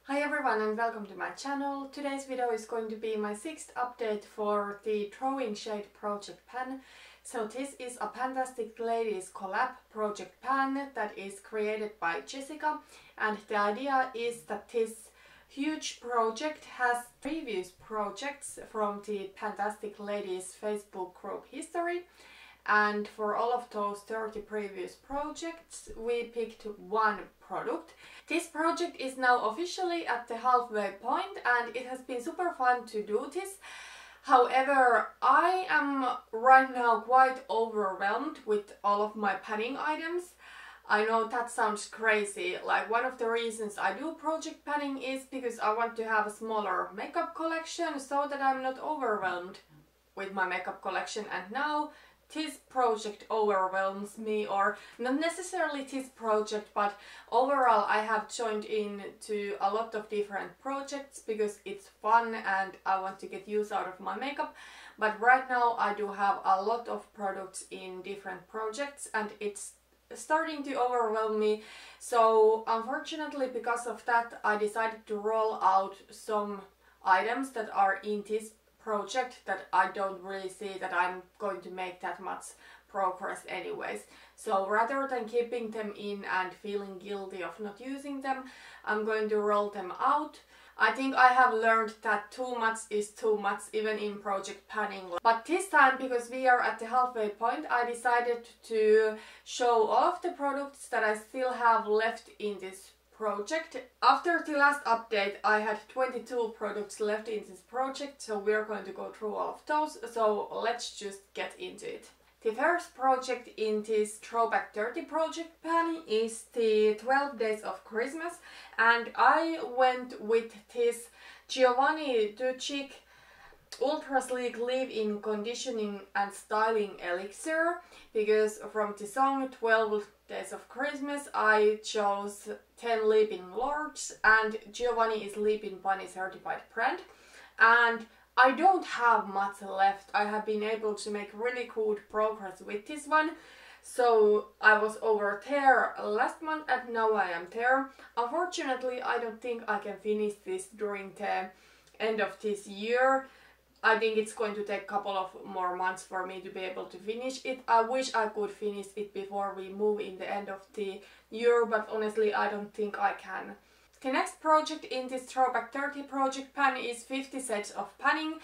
Hi everyone and welcome to my channel. Today's video is going to be my 6th update for the Drawing Shade project pan. So this is a PANTastic Ladies collab project pan that is created by Jessica, and the idea is that this huge project has previous projects from the PANTastic Ladies Facebook group history. And for all of those 30 previous projects, we picked one product. This project is now officially at the halfway point and it has been super fun to do this. However, I am right now quite overwhelmed with all of my panning items. I know that sounds crazy. Like, one of the reasons I do project panning is because I want to have a smaller makeup collection so that I'm not overwhelmed with my makeup collection, and now this project overwhelms me, or not necessarily this project, but overall I have joined in to a lot of different projects because it's fun and I want to get use out of my makeup. But right now I do have a lot of products in different projects and it's starting to overwhelm me. So unfortunately, because of that, I decided to roll out some items that are in this project that I don't really see that I'm going to make that much progress anyways. So rather than keeping them in and feeling guilty of not using them, I'm going to roll them out. I think I have learned that too much is too much, even in project panning. But this time, because we are at the halfway point, I decided to show all of the products that I still have left in this project. After the last update, I had 22 products left in this project, so we're going to go through all of those. So let's just get into it. The first project in this Throwback 30 project pan is the 12 Days of Christmas, and I went with this Giovanni Ultra Sleek Leave-In Conditioning and Styling Elixir, because from the song 12 Days of Christmas I chose 10 leave-in lords, and Giovanni is leave-in bunny certified brand, and I don't have much left. I have been able to make really good progress with this one. So I was over there last month and now I am there. Unfortunately, I don't think I can finish this during the end of this year. I think it's going to take a couple of more months for me to be able to finish it. I wish I could finish it before we move in the end of the year, but honestly I don't think I can. The next project in this Throwback 30 project pan is 50 sets of panning,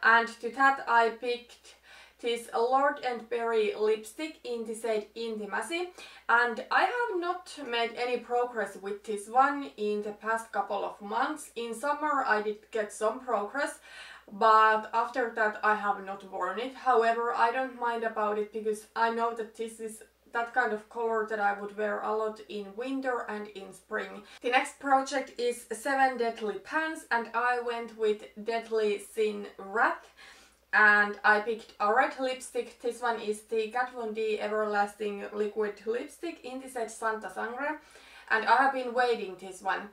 and to that I picked this Lord & Berry lipstick in the shade Intimacy, and I have not made any progress with this one in the past couple of months. In summer I did get some progress, but after that I have not worn it. However, I don't mind about it because I know that this is that kind of color that I would wear a lot in winter and in spring. The next project is 7 Deadly Pans, and I went with Deadly Sin Wrath, and I picked a red lipstick. This one is the Kat Von D Everlasting Liquid Lipstick in the set Santa Sangre, and I have been weighing this one.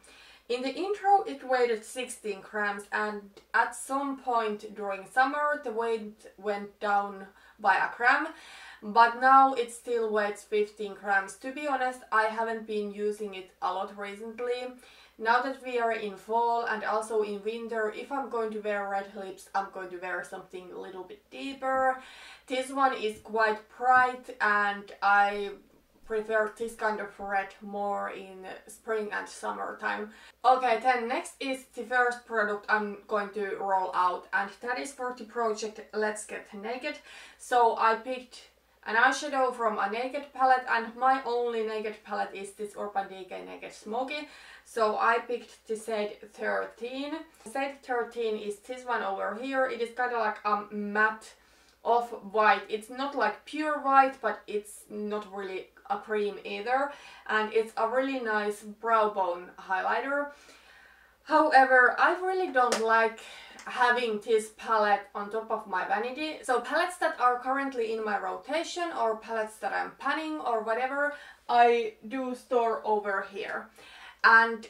In the intro it weighed 16 grams, and at some point during summer the weight went down by a gram, but now it still weighs 15 grams. To be honest, I haven't been using it a lot recently. Now that we are in fall and also in winter, if I'm going to wear red lips, I'm going to wear something a little bit deeper. This one is quite bright and I prefer this kind of red more in spring and summertime. Okay, then next is the first product I'm going to roll out, and that is for the project Let's Get Naked. So I picked an eyeshadow from a Naked palette, and my only Naked palette is this Urban Decay Naked Smoky. So I picked the shade 13. Shade 13 is this one over here. It is kind of like a matte off-white. It's not like pure white, but it's not really a cream either, and it's a really nice brow bone highlighter. However, I really don't like having this palette on top of my vanity. So palettes that are currently in my rotation, or palettes that I'm panning or whatever, I do store over here. And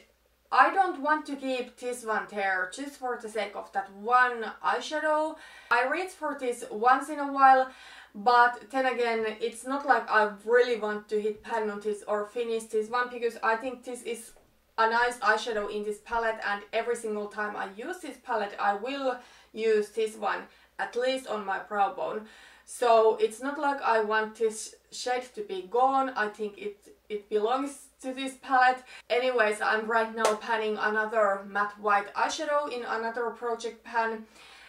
I don't want to keep this one there just for the sake of that one eyeshadow. I reach for this once in a while, but then again, it's not like I really want to hit pan on this or finish this one, because I think this is a nice eyeshadow in this palette, and every single time I use this palette I will use this one at least on my brow bone. So it's not like I want this shade to be gone. I think it belongs to this palette. Anyways, I'm right now panning another matte white eyeshadow in another project pan.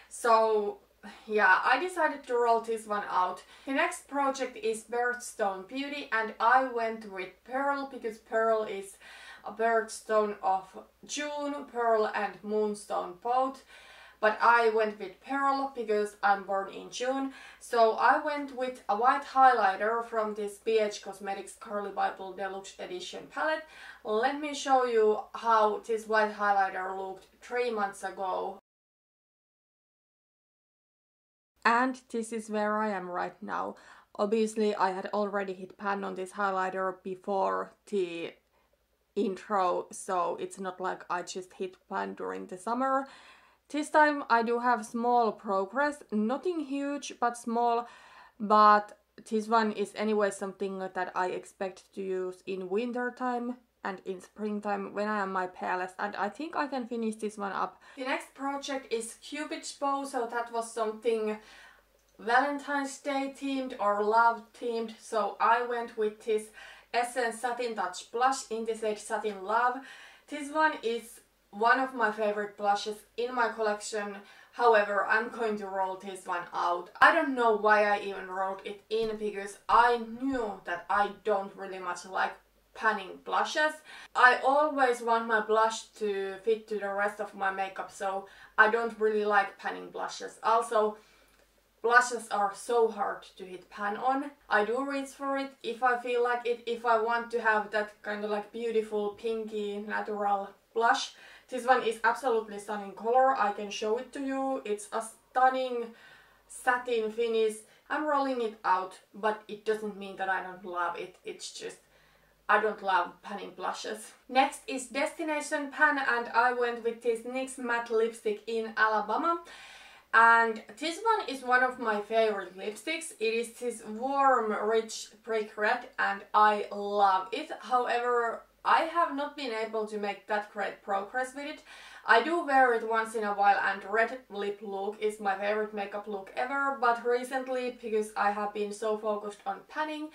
So yeah, I decided to roll this one out. The next project is Birthstone Beauty, and I went with Pearl because Pearl is a birthstone of June, Pearl and Moonstone both. But I went with Pearl because I'm born in June. So I went with a white highlighter from this BH Cosmetics Curly Bible Deluxe Edition palette. Let me show you how this white highlighter looked 3 months ago. And this is where I am right now. Obviously I had already hit pan on this highlighter before the intro, so it's not like I just hit pan during the summer. This time I do have small progress, nothing huge but small, but this one is anyway something that I expect to use in winter time and in springtime when I am my palest, and I think I can finish this one up. The next project is Cupid's Bow, so that was something Valentine's Day themed or love themed, so I went with this Essence Satin Touch blush in the shade Satin Love. This one is one of my favorite blushes in my collection. However, I'm going to roll this one out. I don't know why I even rolled it in, because I knew that I don't really much like panning blushes. I always want my blush to fit to the rest of my makeup, so I don't really like panning blushes. Also, blushes are so hard to hit pan on. I do reach for it if I feel like it, if I want to have that kind of like beautiful pinky natural blush. This one is absolutely stunning color. I can show it to you. It's a stunning satin finish. I'm rolling it out, but it doesn't mean that I don't love it. It's just I don't love panning blushes. Next is Destination Pan, and I went with this NYX matte lipstick in Alabama. And this one is one of my favorite lipsticks. It is this warm, rich brick red, and I love it. However, I have not been able to make that great progress with it. I do wear it once in a while, and red lip look is my favorite makeup look ever, but recently, because I have been so focused on panning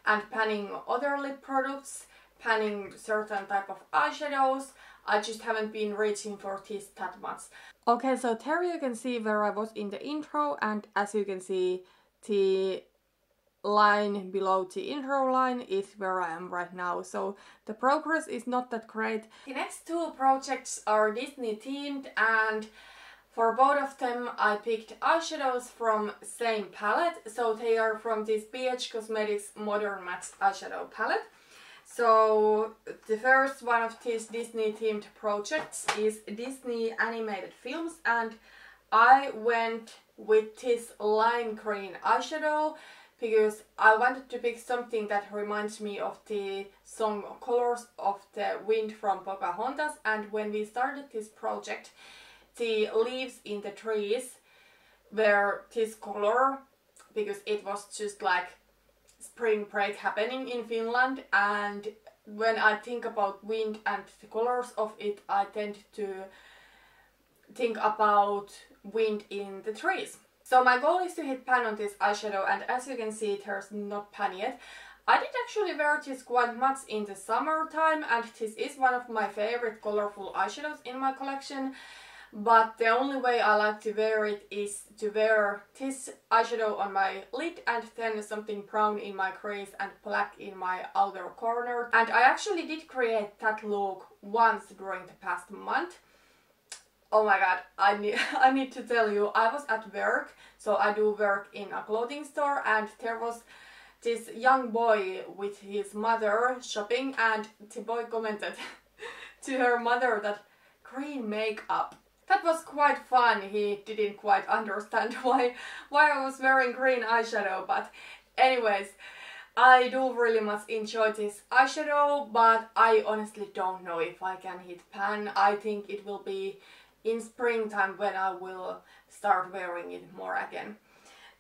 and panning other lip products, panning certain type of eyeshadows, I just haven't been reaching for this that much. Okay, so there you can see where I was in the intro, and as you can see, the line below the intro line is where I am right now, so the progress is not that great. The next two projects are Disney themed, and for both of them I picked eyeshadows from same palette, so they are from this BH Cosmetics Modern Matte eyeshadow palette. So the first one of these Disney themed projects is Disney animated films, and I went with this lime green eyeshadow because I wanted to pick something that reminds me of the song Colors of the Wind from Pocahontas. And when we started this project, the leaves in the trees were this color because it was just like spring break happening in Finland, and when I think about wind and the colors of it, I tend to think about wind in the trees. So my goal is to hit pan on this eyeshadow, and as you can see, there's not pan yet. I did actually wear this quite much in the summertime, and this is one of my favorite colorful eyeshadows in my collection. But the only way I like to wear it is to wear this eyeshadow on my lid and then something brown in my crease and black in my outer corner. And I actually did create that look once during the past month. Oh my god, I need to tell you, I was at work, so I do work in a clothing store, and there was this young boy with his mother shopping, and the boy commented to her mother that green makeup. That was quite fun. He didn't quite understand why I was wearing green eyeshadow, but anyways, I do really much enjoy this eyeshadow, but I honestly don't know if I can hit pan. I think it will be in springtime when I will start wearing it more again.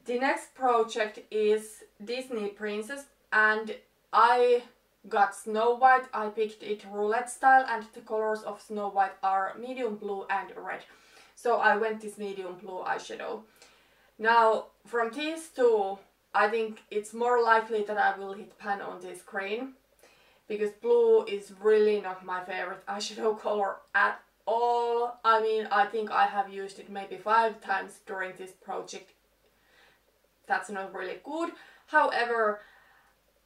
The next project is Disney Princess, and I got Snow White. I picked it roulette style and the colors of Snow White are medium blue and red. So I went this medium blue eyeshadow. Now from these two, I think it's more likely that I will hit pan on this green, because blue is really not my favorite eyeshadow color at all. I mean, I think I have used it maybe 5 times during this project. That's not really good. However,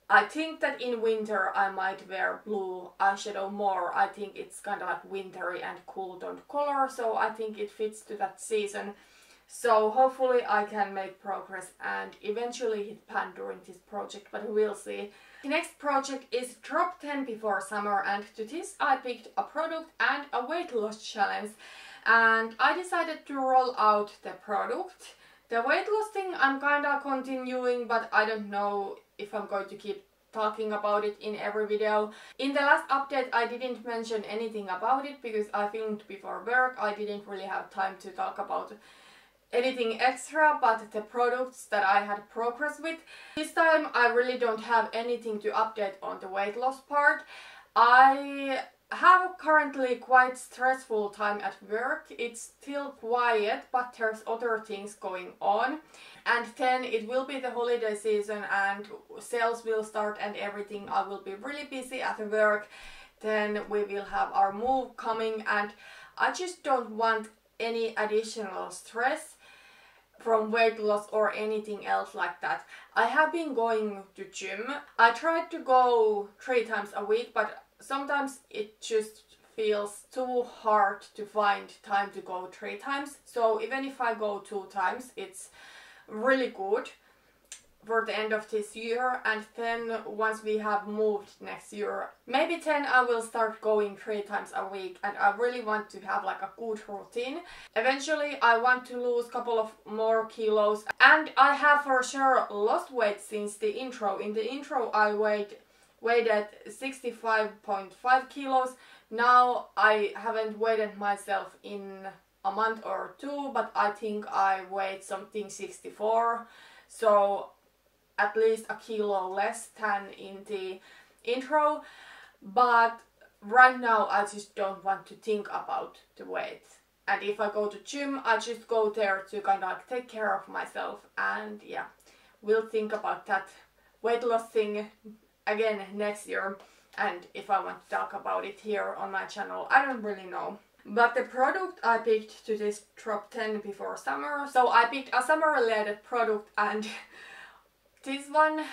I think that in winter I might wear blue eyeshadow more. I think it's kind of like wintry and cool toned color, so I think it fits to that season. So hopefully I can make progress and eventually hit pan during this project, but we'll see. The next project is Drop 10 Before Summer, and to this I picked a product and a weight loss challenge, and I decided to roll out the product. The weight loss thing I'm kinda continuing, but I don't know if I'm going to keep talking about it in every video. In the last update I didn't mention anything about it because I filmed before work. I didn't really have time to talk about anything extra but the products that I had progress with. This time I really don't have anything to update on the weight loss part. I have currently quite stressful time at work. It's still quiet, but there's other things going on. And then it will be the holiday season and sales will start and everything. I will be really busy at work. Then we will have our move coming and I just don't want any additional stress from weight loss or anything else like that. I have been going to gym. I tried to go 3 times a week, but sometimes it just feels too hard to find time to go 3 times. So even if I go 2 times, it's really good for the end of this year, and then once we have moved next year, maybe then I will start going 3 times a week, and I really want to have like a good routine. Eventually I want to lose a couple of more kilos, and I have for sure lost weight since the intro. In the intro I weighed at 65.5 kilos. Now I haven't weighed myself in a month or 2, but I think I weighed something 64, so at least a kilo less than in the intro. But right now I just don't want to think about the weight, and if I go to gym I just go there to kind of like take care of myself, and yeah, we'll think about that weight loss thing again next year. And if I want to talk about it here on my channel, I don't really know. But the product I picked to this Drop 10 Before Summer, so I picked a summer related product, and this one,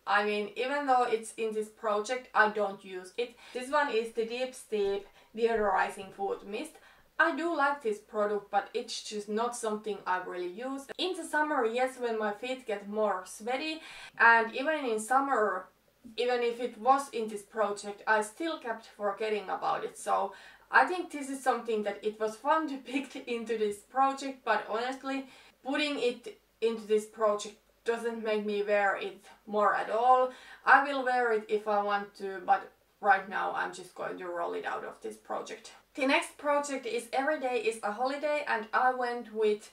I mean, even though it's in this project, I don't use it. This one is the Deep Steep Deodorizing Foot Mist. I do like this product, but it's just not something I really use. In the summer, yes, when my feet get more sweaty, and even in summer, even if it was in this project, I still kept forgetting about it. So I think this is something that it was fun to pick into this project, but honestly, putting it into this project doesn't make me wear it more at all. I will wear it if I want to, but right now I'm just going to roll it out of this project. The next project is Every Day is a Holiday, and I went with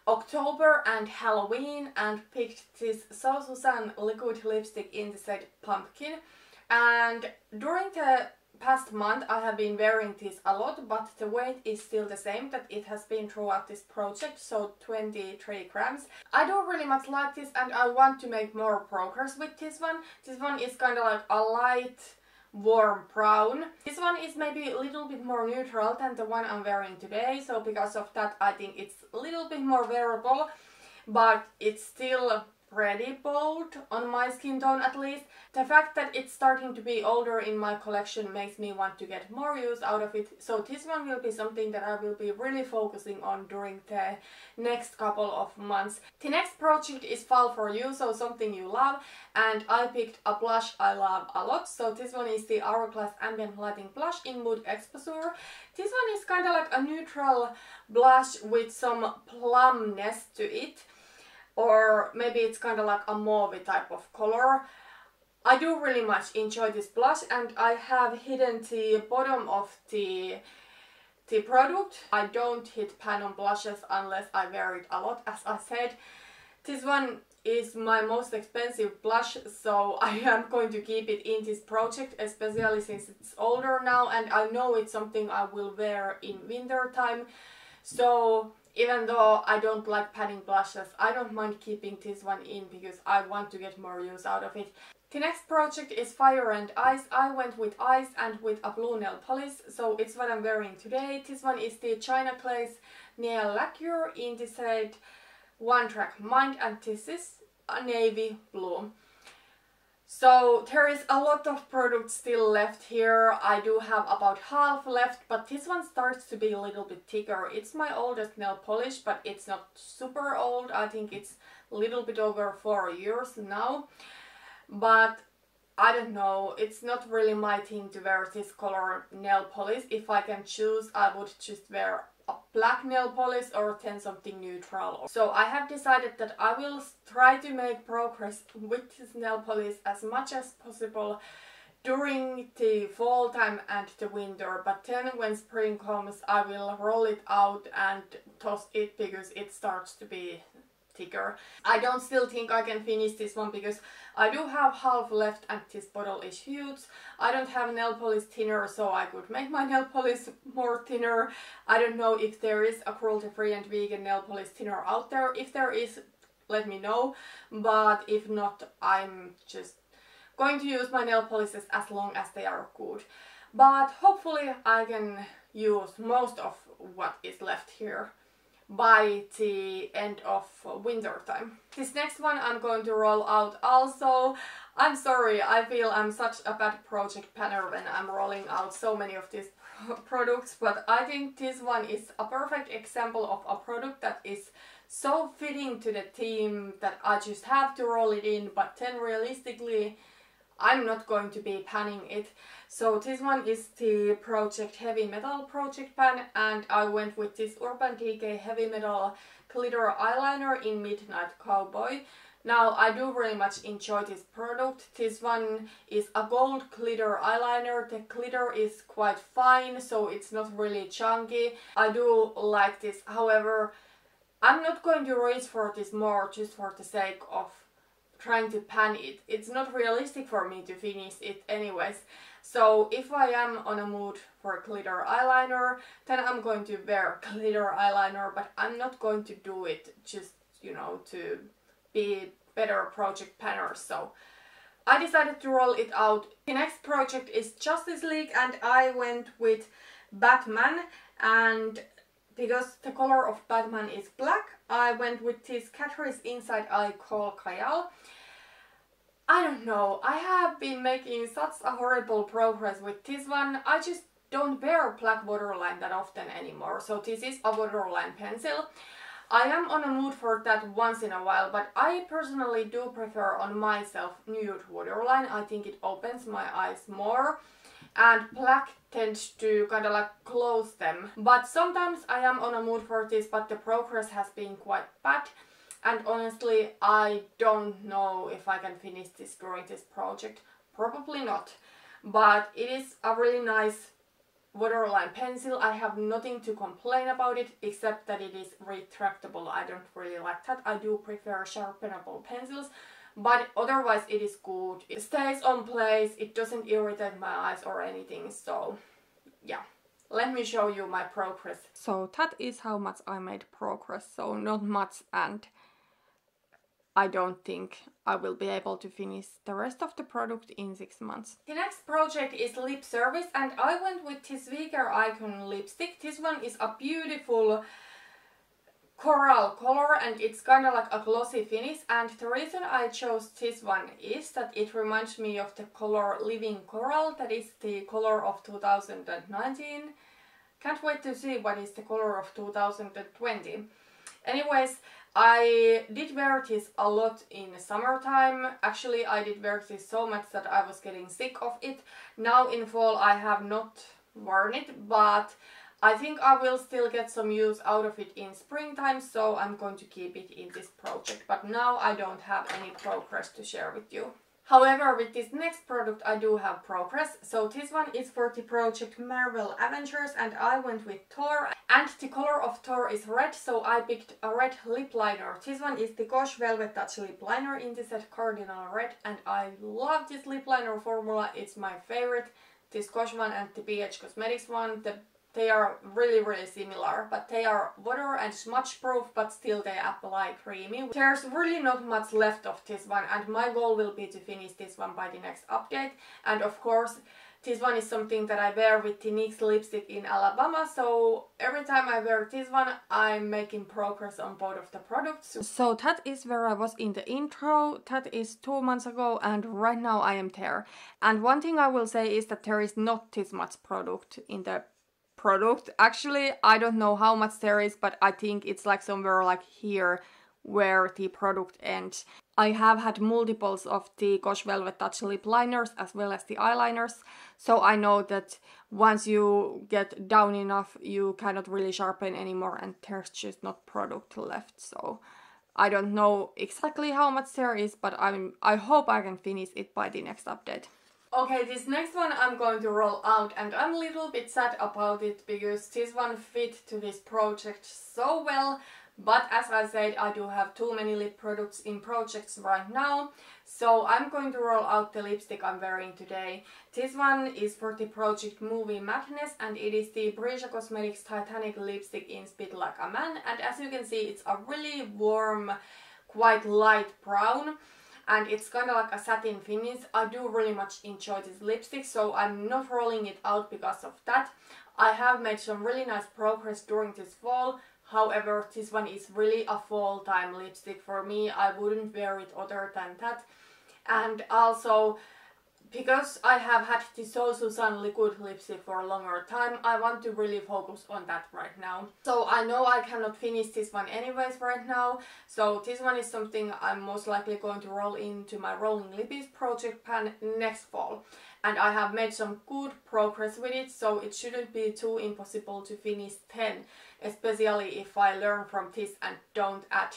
October and Halloween and picked this So Susan liquid lipstick in the shade Pumpkin. And during the past month I have been wearing this a lot, but the weight is still the same that it has been throughout this project, so 23 grams. I don't really much like this and I want to make more progress with this one. This one is kind of like a light warm brown. This one is maybe a little bit more neutral than the one I'm wearing today, so because of that I think it's a little bit more wearable, but it's still pretty bold on my skin tone at least. The fact that it's starting to be older in my collection makes me want to get more use out of it, so this one will be something that I will be really focusing on during the next couple of months. The next project is Fall For You, so something you love, and I picked a blush I love a lot. So this one is the Hourglass Ambient Lighting Blush in Mood Exposure. This one is kind of like a neutral blush with some plumness to it, or maybe it's kind of like a mauve type of color. I do really much enjoy this blush, and I have hidden the bottom of the product. I don't hit pan on blushes unless I wear it a lot, as I said. This one is my most expensive blush, so I am going to keep it in this project, especially since it's older now and I know it's something I will wear in winter time. So even though I don't like padding blushes, I don't mind keeping this one in because I want to get more use out of it. The next project is Fire and Ice. I went with ice and with a blue nail polish, so it's what I'm wearing today. This one is the China Glaze Nail Lacquer in the shade One Track Mind, and this is a navy blue. So there is a lot of products still left here. I do have about half left, but this one starts to be a little bit thicker. It's my oldest nail polish, but it's not super old. I think it's a little bit over 4 years now. But I don't know, it's not really my thing to wear this color nail polish. If I can choose, I would just wear a black nail polish or then something neutral. So I have decided that I will try to make progress with this nail polish as much as possible during the fall time and the winter, but then when spring comes I will roll it out and toss it because it starts to be thicker. I don't still think I can finish this one because I do have half left and this bottle is huge. I don't have nail polish thinner, so I could make my nail polish more thinner. I don't know if there is a cruelty-free and vegan nail polish thinner out there. If there is, let me know, but if not, I'm just going to use my nail polishes as long as they are good. But hopefully I can use most of what is left here by the end of winter time. This next one I'm going to roll out also. I'm sorry, I feel I'm such a bad project planner when I'm rolling out so many of these products, but I think this one is a perfect example of a product that is so fitting to the theme that I just have to roll it in, but then realistically I'm not going to be panning it. So this one is the Project Heavy Metal Project Pan, and I went with this Urban Decay Heavy Metal Glitter Eyeliner in Midnight Cowboy. Now I do really much enjoy this product. This one is a gold glitter eyeliner. The glitter is quite fine, so it's not really chunky. I do like this. However, I'm not going to reach for this more just for the sake of trying to pan it. It's not realistic for me to finish it anyways. So if I am on a mood for glitter eyeliner, then I'm going to wear glitter eyeliner, but I'm not going to do it just, you know, to be better project panner. So I decided to roll it out. The next project is Justice League, and I went with Batman, and because the color of Batman is black, I went with this Catrice Inside Eye Call Kajal. I don't know, I have been making such a horrible progress with this one. I just don't wear black waterline that often anymore, so this is a waterline pencil. I am on a mood for that once in a while, but I personally do prefer on myself nude waterline. I think it opens my eyes more, and black tends to kind of like close them. But sometimes I am on a mood for this, but the progress has been quite bad. And honestly, I don't know if I can finish this during this project. Probably not. But it is a really nice waterline pencil. I have nothing to complain about it, except that it is retractable. I don't really like that. I do prefer sharpenable pencils. But otherwise it is good. It stays on place, it doesn't irritate my eyes or anything. So yeah, let me show you my progress. So that is how much I made progress. So not much, and I don't think I will be able to finish the rest of the product in 6 months. The next project is lip service, and I went with this Weaker Icon lipstick. This one is a beautiful coral color and it's kind of like a glossy finish, and the reason I chose this one is that it reminds me of the color Living Coral, that is the color of 2019. Can't wait to see what is the color of 2020. Anyways, I did wear this a lot in summertime. Actually, I did wear this so much that I was getting sick of it. Now in fall I have not worn it, but I think I will still get some use out of it in springtime, so I'm going to keep it in this project. But now I don't have any progress to share with you. However, with this next product I do have progress. So this one is for the project Marvel Avengers and I went with Thor. And the color of Thor is red, so I picked a red lip liner. This one is the Gosh Velvet Touch lip liner in the set Cardinal Red and I love this lip liner formula, it's my favorite. This Gosh one and the BH Cosmetics one, they are really similar, but they are water and smudge proof, but still they apply creamy. There's really not much left of this one and my goal will be to finish this one by the next update. And of course, this one is something that I wear with the NYX lipstick in Alabama, so every time I wear this one, I'm making progress on both of the products. So that is where I was in the intro, that is 2 months ago, and right now I am there. And one thing I will say is that there is not this much product in the product. Actually, I don't know how much there is, but I think it's like somewhere like here where the product ends. I have had multiples of the Gosh Velvet Touch lip liners as well as the eyeliners, so I know that once you get down enough you cannot really sharpen anymore and there's just not product left. So I don't know exactly how much there is, but I hope I can finish it by the next update. Okay, this next one I'm going to roll out and I'm a little bit sad about it because this one fit to this project so well. But as I said, I do have too many lip products in projects right now, so I'm going to roll out the lipstick I'm wearing today. This one is for the project Movie Madness and it is the Brisha Cosmetics Titanic lipstick in Spit Like a Man, and as you can see it's a really warm, quite light brown and it's kind of like a satin finish. I do really much enjoy this lipstick, so I'm not rolling it out because of that. I have made some really nice progress during this fall. However, this one is really a fall time lipstick for me. I wouldn't wear it other than that. And also, because I have had the So Susan liquid lipstick for a longer time, I want to really focus on that right now. So I know I cannot finish this one anyways right now. So this one is something I'm most likely going to roll into my Rolling Lippies project pan next fall. And I have made some good progress with it, so it shouldn't be too impossible to finish 10, especially if I learn from this and don't add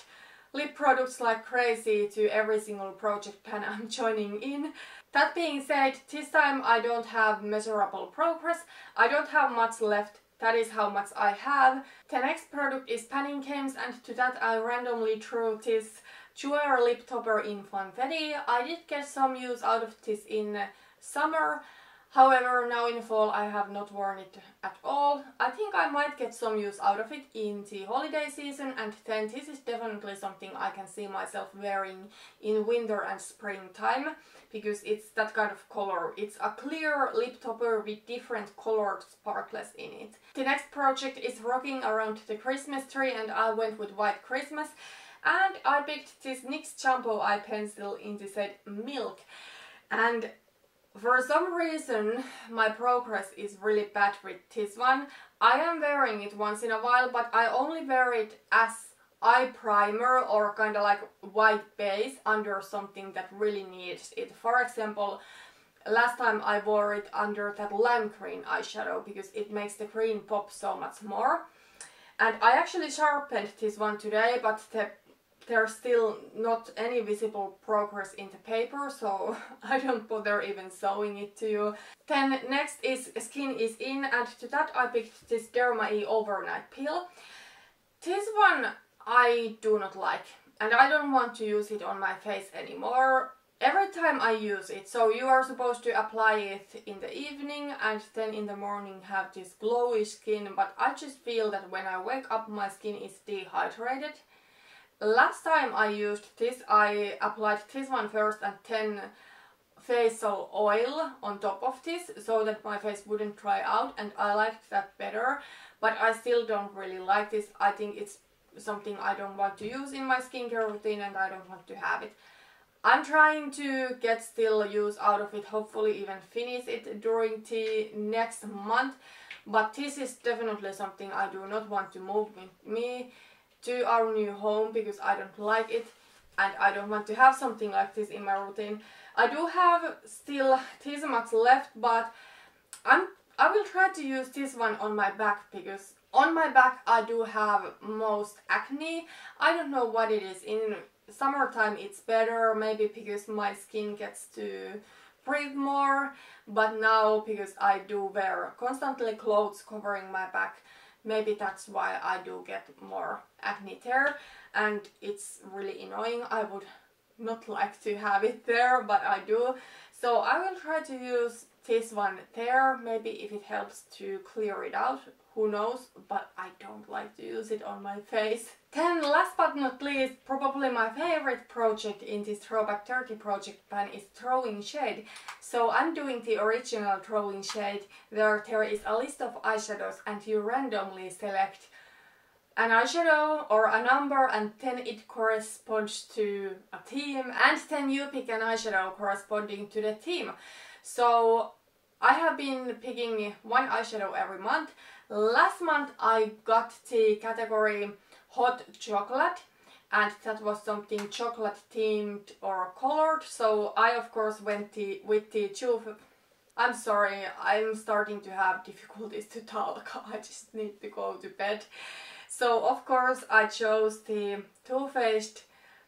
lip products like crazy to every single project pan I'm joining in. That being said, this time I don't have measurable progress, I don't have much left, that is how much I have. The next product is Panning Games and to that I randomly threw this Jouer lip topper in Funfetti. I did get some use out of this in summer, however now in fall I have not worn it at all. I think I might get some use out of it in the holiday season, and then this is definitely something I can see myself wearing in winter and springtime because it's that kind of color. It's a clear lip topper with different colored sparkles in it. The next project is Rocking Around the Christmas Tree and I went with White Christmas and I picked this NYX Jumbo Eye Pencil in the set Milk. And for some reason my progress is really bad with this one. I am wearing it once in a while, but I only wear it as eye primer or kind of like white base under something that really needs it. For example, last time I wore it under that lime green eyeshadow because it makes the green pop so much more. And I actually sharpened this one today, but there's still not any visible progress in the paper, so I don't bother even showing it to you. Then next is Skin is In, and to that I picked this Derma E Overnight Peel. This one I do not like, and I don't want to use it on my face anymore. Every time I use it, so you are supposed to apply it in the evening and then in the morning have this glowy skin, but I just feel that when I wake up my skin is dehydrated. Last time I used this, I applied this one first and then facial oil on top of this so that my face wouldn't dry out, and I liked that better, but I still don't really like this. I think it's something I don't want to use in my skincare routine and I don't want to have it. I'm trying to get still use out of it, hopefully even finish it during the next month, but this is definitely something I do not want to move with me to our new home because I don't like it and I don't want to have something like this in my routine. I do have still this much left, but I will try to use this one on my back because on my back I do have most acne. I don't know what it is. In summertime it's better, maybe because my skin gets to breathe more, but now because I do wear constantly clothes covering my back, maybe that's why I do get more acne there, and it's really annoying. I would not like to have it there, but I do. So I will try to use this one there, maybe if it helps to clear it out, who knows, but I don't like to use it on my face. Then last but not least, probably my favorite project in this Throwback Turkey project pan is Throwing Shade. So I'm doing the original Throwing Shade where there is a list of eyeshadows and you randomly select an eyeshadow or a number, and then it corresponds to a theme, and then you pick an eyeshadow corresponding to the theme. So I have been picking one eyeshadow every month. Last month I got the category hot chocolate, and that was something chocolate themed or colored, so I of course went with the I'm sorry, I'm starting to have difficulties to talk. I just need to go to bed. So of course I chose the Too Faced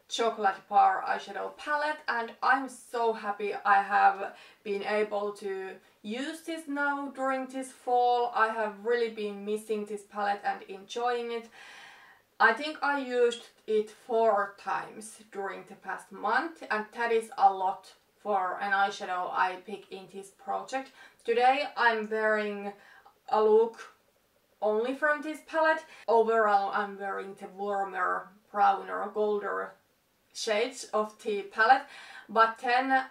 chocolate bar eyeshadow palette, and I'm so happy I have been able to use this now during this fall. I have really been missing this palette and enjoying it. I think I used it 4 times during the past month, and that is a lot for an eyeshadow I pick in this project. Today I'm wearing a look only from this palette. Overall I'm wearing the warmer, browner, golder shades of the palette, but then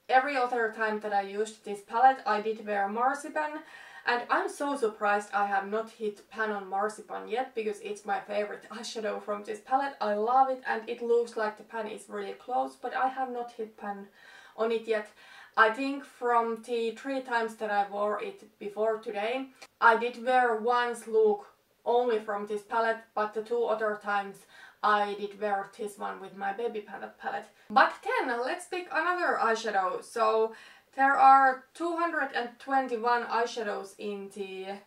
every other time that I used this palette I did wear Marzipan, and I'm so surprised I have not hit pan on Marzipan yet, because it's my favorite eyeshadow from this palette. I love it and it looks like the pan is really close, but I have not hit pan on it yet. I think from the 3 times that I wore it before today, I did wear once look only from this palette, but the 2 other times I did wear this one with my baby palette. But then let's pick another eyeshadow. So there are 221 eyeshadows in the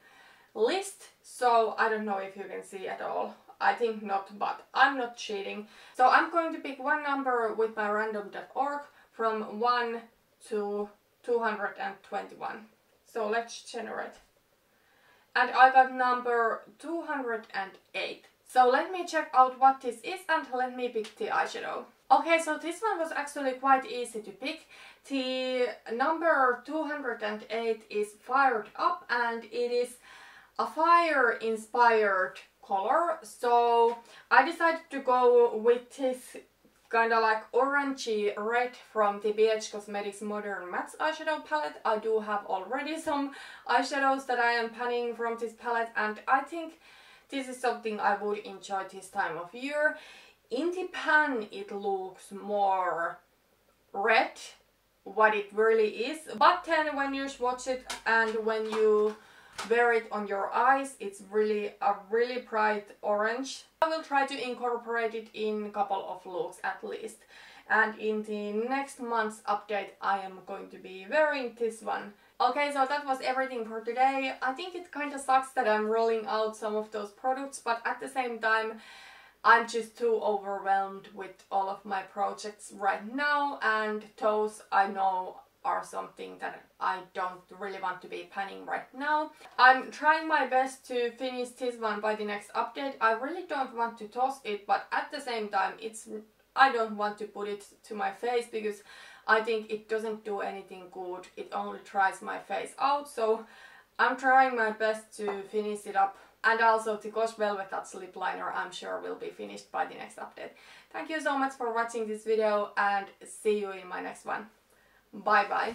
list, so I don't know if you can see at all. I think not, but I'm not cheating. So I'm going to pick one number with my random.org from 1 to 221. So let's generate. And I got number 208. So let me check out what this is and let me pick the eyeshadow. Okay, so this one was actually quite easy to pick. The number 208 is Fired Up, and it is a fire inspired color. So I decided to go with this kind of like orangey red from the BH Cosmetics Modern Matte eyeshadow palette. I do have already some eyeshadows that I am panning from this palette, and I think this is something I would enjoy this time of year. In the pan it looks more red, what it really is, but then when you swatch it and when you wear it on your eyes, it's really a really bright orange. I will try to incorporate it in a couple of looks at least, and in the next month's update I am going to be wearing this one. Okay, so that was everything for today. I think it kind of sucks that I'm rolling out some of those products, but at the same time I'm just too overwhelmed with all of my projects right now, and those I know are something that I don't really want to be panning right now. I'm trying my best to finish this one by the next update. I really don't want to toss it, but at the same time I don't want to put it to my face because I think it doesn't do anything good. It only dries my face out, so I'm trying my best to finish it up. And also the Gosh Velvet Touch lip liner I'm sure will be finished by the next update. Thank you so much for watching this video and see you in my next one. Bye bye.